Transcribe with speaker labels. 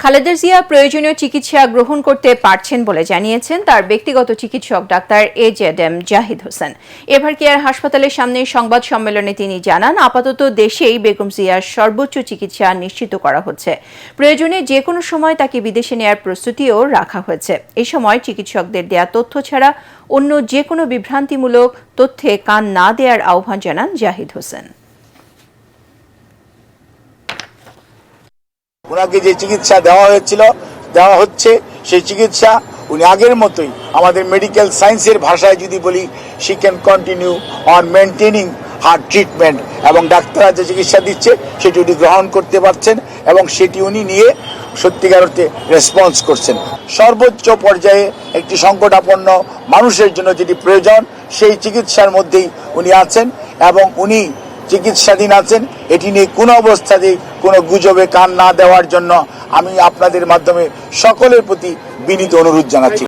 Speaker 1: খালেদা জিয়া প্রয়োজনীয় চিকিৎসা গ্রহণ করতে পারছেন বলে জানিয়েছেন তার ব্যক্তিগত চিকিৎসক doctor AZM Zahid Hossain. Ever care হাসপাতালের সামনে সংবাদ সম্মেলনে তিনি জানান, আপাতত দেশেই বেগম জিয়ার সর্বোচ্চ চিকিৎসা নিশ্চিত করা হচ্ছে। প্রয়োজনে যে কোনো সময় তাকে বিদেশে নেয়ার প্রস্তুতিও রাখা হয়েছে। এই সময় চিকিৎসকদের দেয়া তথ্য ছাড়া অন্য যে কোনো বিভ্রান্তিমূলক তথ্যে কান না দেওয়ার আহ্বান জানান জাহিদ হোসেন।
Speaker 2: ওনাকে যে চিকিৎসা দেওয়া হচ্ছে সেই চিকিৎসা উনি আগের মতোই, আমাদের মেডিকেল সায়েন্সের ভাষায় যদি বলি, she can continue on maintaining her treatment, এবং ডাক্তাররা যে চিকিৎসা দিচ্ছে সেটি উনি গ্রহণ করতে পারছেন এবং সেটি উনি নিয়ে সত্যিকার অর্থে রেসপন্স করছেন। সর্বোচ্চ পর্যায়ে একটি সংকটাপন্ন মানুষের জন্য যেটি প্রয়োজন সেই চিকিৎসার মধ্যেই উনি আছেন এবং উনি চিকিৎসাধীন আছেন। এটি নিয়ে কোনো অবস্থাতেই কোনো গুজবে কান না দেওয়ার জন্য আমি আপনাদের মাধ্যমে সকলের প্রতি বিনীত অনুরোধ জানাচ্ছি।